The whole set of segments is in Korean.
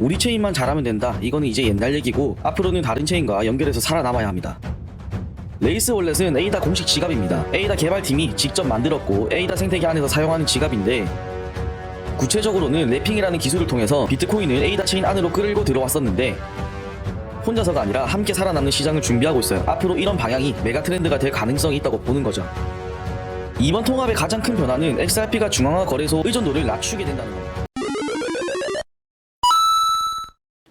우리 체인만 잘하면 된다. 이거는 이제 옛날 얘기고 앞으로는 다른 체인과 연결해서 살아남아야 합니다. 레이스 월렛은 에이다 공식 지갑입니다. 에이다 개발팀이 직접 만들었고 에이다 생태계 안에서 사용하는 지갑인데, 구체적으로는 랩핑이라는 기술을 통해서 비트코인을 에이다 체인 안으로 끌고 들어왔었는데, 혼자서가 아니라 함께 살아남는 시장을 준비하고 있어요. 앞으로 이런 방향이 메가 트렌드가 될 가능성이 있다고 보는 거죠. 이번 통합의 가장 큰 변화는 XRP가 중앙화 거래소 의존도를 낮추게 된다는 겁니다.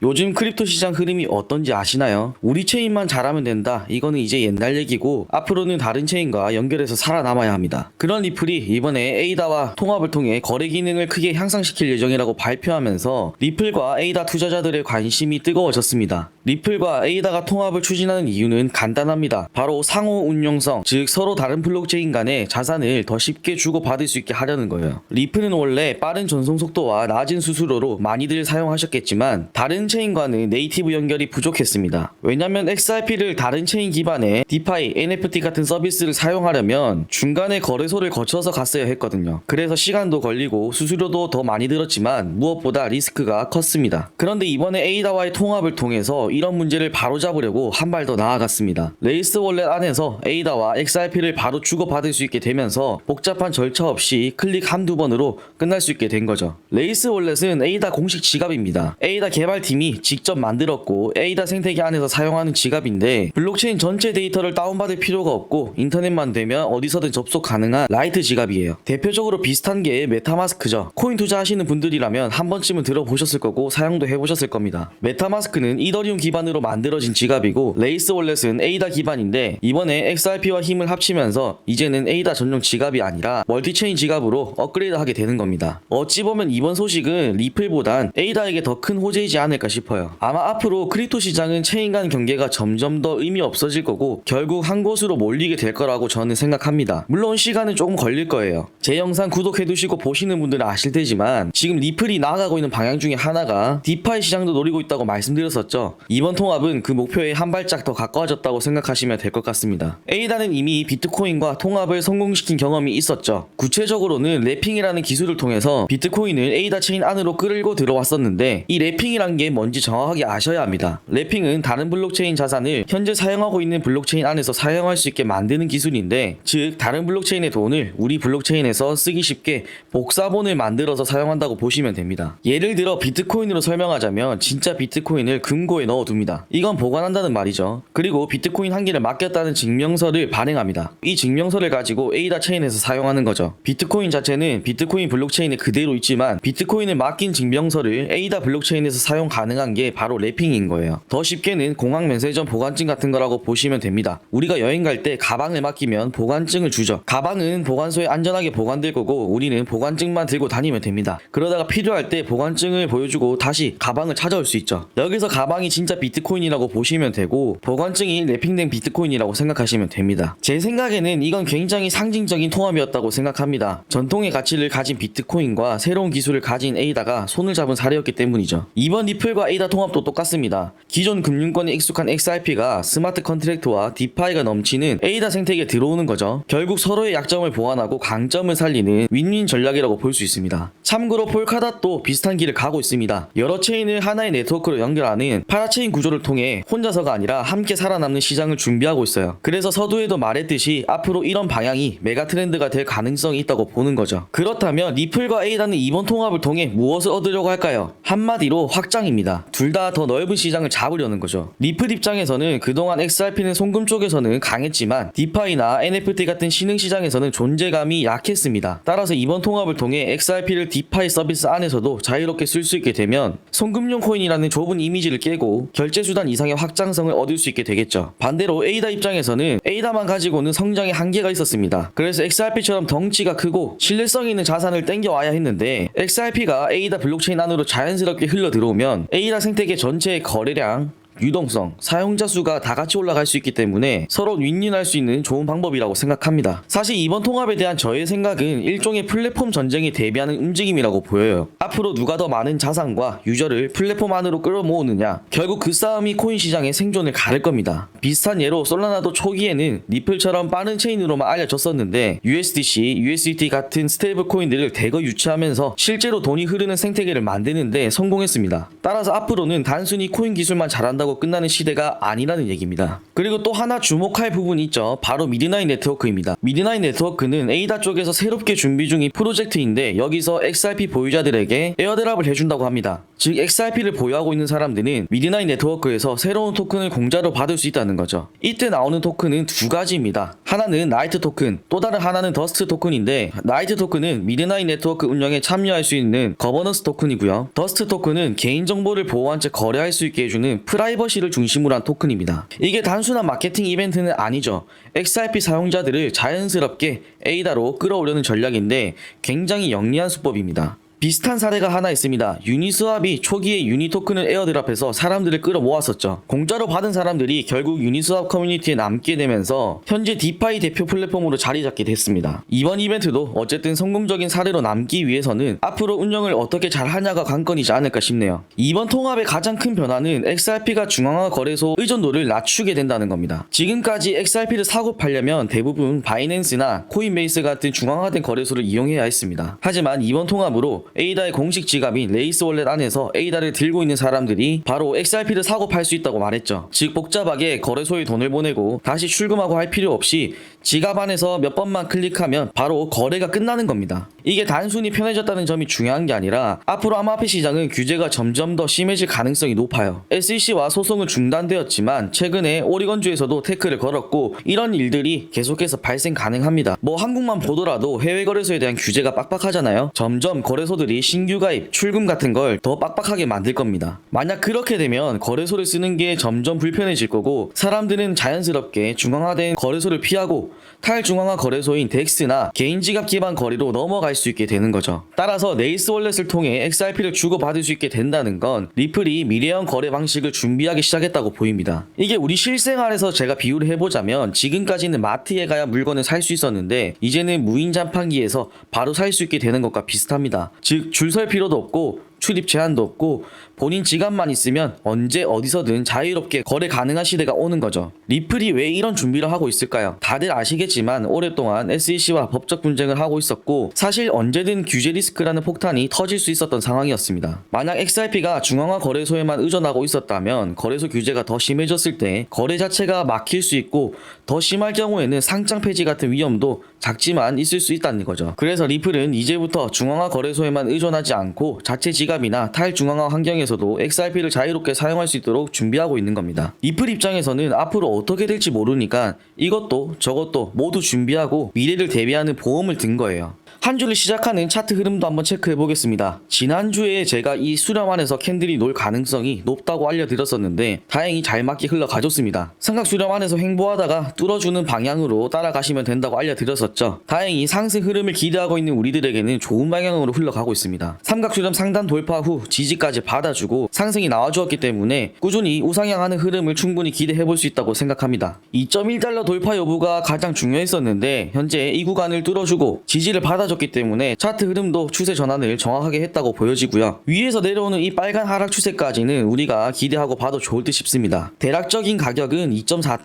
요즘 크립토 시장 흐름이 어떤지 아시나요? 우리 체인만 잘하면 된다. 이거는 이제 옛날 얘기고 앞으로는 다른 체인과 연결해서 살아남아야 합니다. 그런 리플이 이번에 에이다와 통합을 통해 거래 기능을 크게 향상시킬 예정이라고 발표하면서 리플과 에이다 투자자들의 관심이 뜨거워졌습니다. 리플과 에이다가 통합을 추진하는 이유는 간단합니다. 바로 상호 운용성, 즉 서로 다른 블록체인 간의 자산을 더 쉽게 주고받을 수 있게 하려는 거예요. 리플은 원래 빠른 전송 속도와 낮은 수수료로 많이들 사용하셨겠지만 다른 체인과는 네이티브 연결이 부족했습니다. 왜냐면 XRP를 다른 체인 기반의 디파이, NFT 같은 서비스를 사용하려면 중간에 거래소를 거쳐서 갔어야 했거든요. 그래서 시간도 걸리고 수수료도 더 많이 들었지만 무엇보다 리스크가 컸습니다. 그런데 이번에 에이다와의 통합을 통해서 이런 문제를 바로잡으려고 한 발 더 나아갔습니다. 레이스 월렛 안에서 에이다와 XRP를 바로 주고받을 수 있게 되면서 복잡한 절차 없이 클릭 한두 번으로 끝날 수 있게 된 거죠. 레이스 월렛은 에이다 공식 지갑입니다. 에이다 개발팀이 직접 만들었고 에이다 생태계 안에서 사용하는 지갑인데, 블록체인 전체 데이터를 다운받을 필요가 없고 인터넷만 되면 어디서든 접속 가능한 라이트 지갑이에요. 대표적으로 비슷한 게 메타마스크죠. 코인 투자하시는 분들이라면 한 번쯤은 들어보셨을 거고 사용도 해보셨을 겁니다. 메타마스크는 이더리움 기반으로 만들어진 지갑이고 레이스 월렛은 에이다 기반인데, 이번에 XRP와 힘을 합치면서 이제는 에이다 전용 지갑이 아니라 멀티체인 지갑으로 업그레이드하게 되는 겁니다. 어찌 보면 이번 소식은 리플보단 에이다에게 더 큰 호재이지 않을까 싶어요. 아마 앞으로 크립토 시장은 체인 간 경계가 점점 더 의미 없어질 거고 결국 한 곳으로 몰리게 될 거라고 저는 생각합니다. 물론 시간은 조금 걸릴 거예요. 제 영상 구독해두시고 보시는 분들은 아실 테지만 지금 리플이 나아가고 있는 방향 중에 하나가 디파이 시장도 노리고 있다고 말씀드렸었죠. 이번 통합은 그 목표에 한 발짝 더 가까워졌다고 생각하시면 될 것 같습니다. 에이다는 이미 비트코인과 통합을 성공시킨 경험이 있었죠. 구체적으로는 랩핑이라는 기술을 통해서 비트코인을 에이다 체인 안으로 끌고 들어왔었는데, 이 랩핑이란 게 뭔지 정확하게 아셔야 합니다. 랩핑은 다른 블록체인 자산을 현재 사용하고 있는 블록체인 안에서 사용할 수 있게 만드는 기술인데, 즉 다른 블록체인의 돈을 우리 블록체인에서 쓰기 쉽게 복사본을 만들어서 사용한다고 보시면 됩니다. 예를 들어 비트코인으로 설명하자면 진짜 비트코인을 금고에 넣어둡니다. 이건 보관한다는 말이죠. 그리고 비트코인 한 개를 맡겼다는 증명서를 발행합니다. 이 증명서를 가지고 에이다 체인에서 사용하는 거죠. 비트코인 자체는 비트코인 블록체인에 그대로 있지만 비트코인을 맡긴 증명서를 에이다 블록체인에서 사용 가능한 게 바로 랩핑인 거예요. 더 쉽게는 공항 면세점 보관증 같은 거라고 보시면 됩니다. 우리가 여행 갈 때 가방을 맡기면 보관증을 주죠. 가방은 보관소에 안전하게 보관될 거고 우리는 보관증만 들고 다니면 됩니다. 그러다가 필요할 때 보관증을 보여주고 다시 가방을 찾아올 수 있죠. 여기서 가방이 진짜 비트코인이라고 보시면 되고 보관증이 랩핑된 비트코인이라고 생각하시면 됩니다. 제 생각에는 이건 굉장히 상징적인 통합이었다고 생각합니다. 전통의 가치를 가진 비트코인과 새로운 기술을 가진 에이다가 손을 잡은 사례였기 때문이죠. 이번 리플과 에이다 통합도 똑같습니다. 기존 금융권에 익숙한 XRP가 스마트 컨트랙트와 디파이가 넘치는 에이다 생태계에 들어오는 거죠. 결국 서로의 약점을 보완하고 강점을 살리는 윈윈 전략이라고 볼 수 있습니다. 참고로 폴카닷도 비슷한 길을 가고 있습니다. 여러 체인을 하나의 네트워크로 연결하는 파라체인 구조를 통해 혼자서가 아니라 함께 살아남는 시장을 준비하고 있어요. 그래서 서두에도 말했듯이 앞으로 이런 방향이 메가 트렌드가 될 가능성이 있다고 보는 거죠. 그렇다면 리플과 에이다는 이번 통합을 통해 무엇을 얻으려고 할까요? 한마디로 확장입니다. 둘 다 더 넓은 시장을 잡으려는 거죠. 리플 입장에서는 그동안 XRP는 송금 쪽에서는 강했지만 디파이나 NFT 같은 신흥 시장에서는 존재감이 약했습니다. 따라서 이번 통합을 통해 XRP를 디파이 서비스 안에서도 자유롭게 쓸 수 있게 되면 송금용 코인이라는 좁은 이미지를 깨고 결제수단 이상의 확장성을 얻을 수 있게 되겠죠. 반대로 에이다 입장에서는 에이다만 가지고는 성장의 한계가 있었습니다. 그래서 XRP처럼 덩치가 크고 신뢰성 있는 자산을 땡겨와야 했는데, XRP가 에이다 블록체인 안으로 자연스럽게 흘러 들어오면 에이다 생태계 전체의 거래량, 유동성, 사용자 수가 다 같이 올라갈 수 있기 때문에 서로 윈윈할 수 있는 좋은 방법이라고 생각합니다. 사실 이번 통합에 대한 저의 생각은 일종의 플랫폼 전쟁에 대비하는 움직임이라고 보여요. 앞으로 누가 더 많은 자산과 유저를 플랫폼 안으로 끌어모으느냐, 결국 그 싸움이 코인 시장의 생존을 가를 겁니다. 비슷한 예로 솔라나도 초기에는 리플처럼 빠른 체인으로만 알려졌었는데 USDC, USDT 같은 스테이블 코인들을 대거 유치하면서 실제로 돈이 흐르는 생태계를 만드는데 성공했습니다. 따라서 앞으로는 단순히 코인 기술만 잘한다고 끝나는 시대가 아니라는 얘기입니다. 그리고 또 하나 주목할 부분이 있죠. 바로 미드나잇 네트워크입니다. 미드나잇 네트워크는 에이다 쪽에서 새롭게 준비 중인 프로젝트인데 여기서 XRP 보유자들에게 에어드랍을 해준다고 합니다. 즉 XRP를 보유하고 있는 사람들은 미드나잇 네트워크에서 새로운 토큰을 공짜로 받을 수 있다는 거죠. 이때 나오는 토큰은 두 가지입니다. 하나는 나이트 토큰, 또 다른 하나는 더스트 토큰인데 나이트 토큰은 미드나잇 네트워크 운영에 참여할 수 있는 거버넌스 토큰이고요. 더스트 토큰은 개인정보를 보호한 채 거래할 수 있게 해주는 프라이버시를 중심으로 한 토큰입니다. 이게 단순한 마케팅 이벤트는 아니죠. XRP 사용자들을 자연스럽게 에이다로 끌어오려는 전략인데 굉장히 영리한 수법입니다. 비슷한 사례가 하나 있습니다. 유니스왑이 초기에 유니토큰을 에어드랍해서 사람들을 끌어모았었죠. 공짜로 받은 사람들이 결국 유니스왑 커뮤니티에 남게 되면서 현재 디파이 대표 플랫폼으로 자리 잡게 됐습니다. 이번 이벤트도 어쨌든 성공적인 사례로 남기 위해서는 앞으로 운영을 어떻게 잘 하냐가 관건이지 않을까 싶네요. 이번 통합의 가장 큰 변화는 XRP가 중앙화 거래소 의존도를 낮추게 된다는 겁니다. 지금까지 XRP를 사고 팔려면 대부분 바이낸스나 코인베이스 같은 중앙화된 거래소를 이용해야 했습니다. 하지만 이번 통합으로 에이다의 공식 지갑인 레이스 월렛 안에서 에이다를 들고 있는 사람들이 바로 XRP를 사고 팔 수 있다고 말했죠. 즉 복잡하게 거래소에 돈을 보내고 다시 출금하고 할 필요 없이 지갑 안에서 몇 번만 클릭하면 바로 거래가 끝나는 겁니다. 이게 단순히 편해졌다는 점이 중요한 게 아니라 앞으로 암호화폐 시장은 규제가 점점 더 심해질 가능성이 높아요. SEC와 소송은 중단되었지만 최근에 오리건주에서도 태클을 걸었고 이런 일들이 계속해서 발생 가능합니다. 뭐 한국만 보더라도 해외 거래소에 대한 규제가 빡빡하잖아요. 점점 거래소들이 신규 가입, 출금 같은 걸 더 빡빡하게 만들 겁니다. 만약 그렇게 되면 거래소를 쓰는 게 점점 불편해질 거고 사람들은 자연스럽게 중앙화된 거래소를 피하고 탈중앙화 거래소인 덱스나 개인 지갑 기반 거래로 넘어갈 수 있게 되는 거죠. 따라서 레이스 월렛을 통해 XRP를 주고받을 수 있게 된다는 건 리플이 미래형 거래 방식을 준비하기 시작했다고 보입니다. 이게 우리 실생활에서 제가 비유를 해보자면 지금까지는 마트에 가야 물건을 살 수 있었는데 이제는 무인 자판기에서 바로 살 수 있게 되는 것과 비슷합니다. 즉 줄 설 필요도 없고 출입 제한도 없고 본인 지갑만 있으면 언제 어디서든 자유롭게 거래 가능한 시대가 오는 거죠. 리플이 왜 이런 준비를 하고 있을까요? 다들 아시겠지만 오랫동안 SEC와 법적 분쟁을 하고 있었고 사실 언제든 규제 리스크라는 폭탄이 터질 수 있었던 상황이었습니다. 만약 XRP가 중앙화 거래소에만 의존하고 있었다면 거래소 규제가 더 심해졌을 때 거래 자체가 막힐 수 있고 더 심할 경우에는 상장 폐지 같은 위험도 작지만 있을 수 있다는 거죠. 그래서 리플은 이제부터 중앙화 거래소에만 의존하지 않고 자체 지갑이나 탈중앙화 환경에서도 XRP를 자유롭게 사용할 수 있도록 준비하고 있는 겁니다. 리플 입장에서는 앞으로 어떻게 될지 모르니까 이것도 저것도 모두 준비하고 미래를 대비하는 보험을 든 거예요. 한 주를 시작하는 차트 흐름도 한번 체크해 보겠습니다. 지난주에 제가 이 수렴안에서 캔들이 놀 가능성이 높다고 알려드렸었는데 다행히 잘 맞게 흘러가줬습니다. 삼각 수렴안에서 횡보하다가 뚫어주는 방향으로 따라가시면 된다고 알려드렸었죠. 다행히 상승 흐름을 기대하고 있는 우리들에게는 좋은 방향으로 흘러가고 있습니다. 삼각 수렴 상단 돌파 후 지지까지 받아주고 상승이 나와주었기 때문에 꾸준히 우상향하는 흐름을 충분히 기대해 볼 수 있다고 생각합니다. 2.1달러 돌파 여부가 가장 중요했었는데 현재 이 구간을 뚫어주고 지지를 받아줬기 때문에 차트 흐름도 추세 전환을 정확하게 했다고 보여지고요. 위에서 내려오는 이 빨간 하락 추세까지는 우리가 기대하고 봐도 좋을 듯 싶습니다. 대략적인 가격은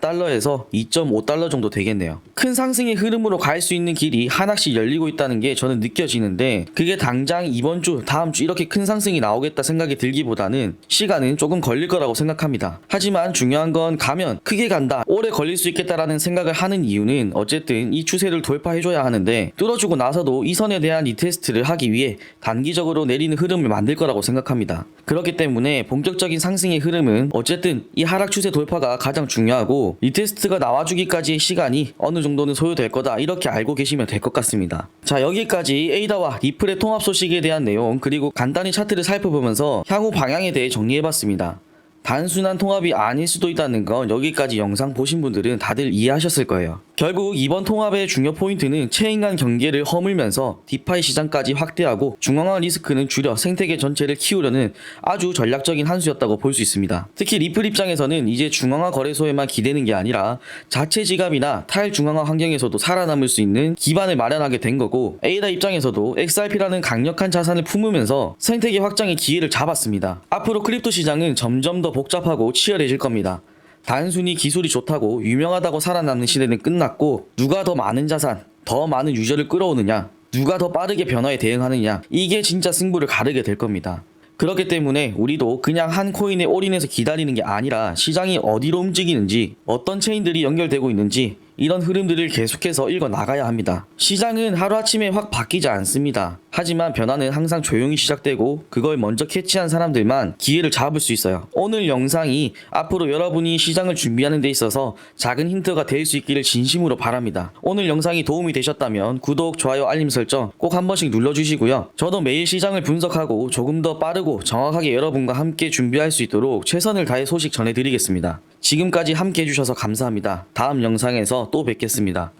2.4달러에서 2.5달러 정도 되겠네요. 큰 상승의 흐름으로 갈 수 있는 길이 하나씩 열리고 있다는 게 저는 느껴지는데 그게 당장 이번 주, 다음 주 이렇게 큰 상승이 나오겠다 생각이 들기보다는 시간은 조금 걸릴 거라고 생각합니다. 하지만 중요한 건 가면 크게 간다, 오래 걸릴 수 있겠다라는 생각을 하는 이유는 어쨌든 이 추세를 돌파해줘야 하는데 뚫어주고 나서도 이 선에 대한 리테스트를 하기 위해 단기적으로 내리는 흐름을 만들 거라고 생각합니다. 그렇기 때문에 본격적인 상승의 흐름은 어쨌든 이 하락 추세 돌파가 가장 중요하고 리테스트가 나와주기까지의 시간이 어느 정도는 소요될 거다 이렇게 알고 계시면 될 것 같습니다. 자, 여기까지 에이다와 리플의 통합 소식에 대한 내용 그리고 간단히 차트를 살펴보면서 향후 방향에 대해 정리해봤습니다. 단순한 통합이 아닐 수도 있다는 건 여기까지 영상 보신 분들은 다들 이해하셨을 거예요. 결국 이번 통합의 중요 포인트는 체인 간 경계를 허물면서 디파이 시장까지 확대하고 중앙화 리스크는 줄여 생태계 전체를 키우려는 아주 전략적인 한 수였다고 볼 수 있습니다. 특히 리플 입장에서는 이제 중앙화 거래소에만 기대는 게 아니라 자체 지갑이나 탈중앙화 환경에서도 살아남을 수 있는 기반을 마련하게 된 거고, 에이다 입장에서도 XRP라는 강력한 자산을 품으면서 생태계 확장의 기회를 잡았습니다. 앞으로 크립토 시장은 점점 더 복잡하고 치열해질 겁니다. 단순히 기술이 좋다고 유명하다고 살아남는 시대는 끝났고, 누가 더 많은 자산, 더 많은 유저를 끌어오느냐, 누가 더 빠르게 변화에 대응하느냐, 이게 진짜 승부를 가르게 될 겁니다. 그렇기 때문에 우리도 그냥 한 코인에 올인해서 기다리는 게 아니라 시장이 어디로 움직이는지, 어떤 체인들이 연결되고 있는지 이런 흐름들을 계속해서 읽어 나가야 합니다. 시장은 하루아침에 확 바뀌지 않습니다. 하지만 변화는 항상 조용히 시작되고 그걸 먼저 캐치한 사람들만 기회를 잡을 수 있어요. 오늘 영상이 앞으로 여러분이 시장을 준비하는 데 있어서 작은 힌트가 될 수 있기를 진심으로 바랍니다. 오늘 영상이 도움이 되셨다면 구독, 좋아요, 알림 설정 꼭 한 번씩 눌러주시고요. 저도 매일 시장을 분석하고 조금 더 빠르고 정확하게 여러분과 함께 준비할 수 있도록 최선을 다해 소식 전해드리겠습니다. 지금까지 함께 해주셔서 감사합니다. 다음 영상에서 또 뵙겠습니다.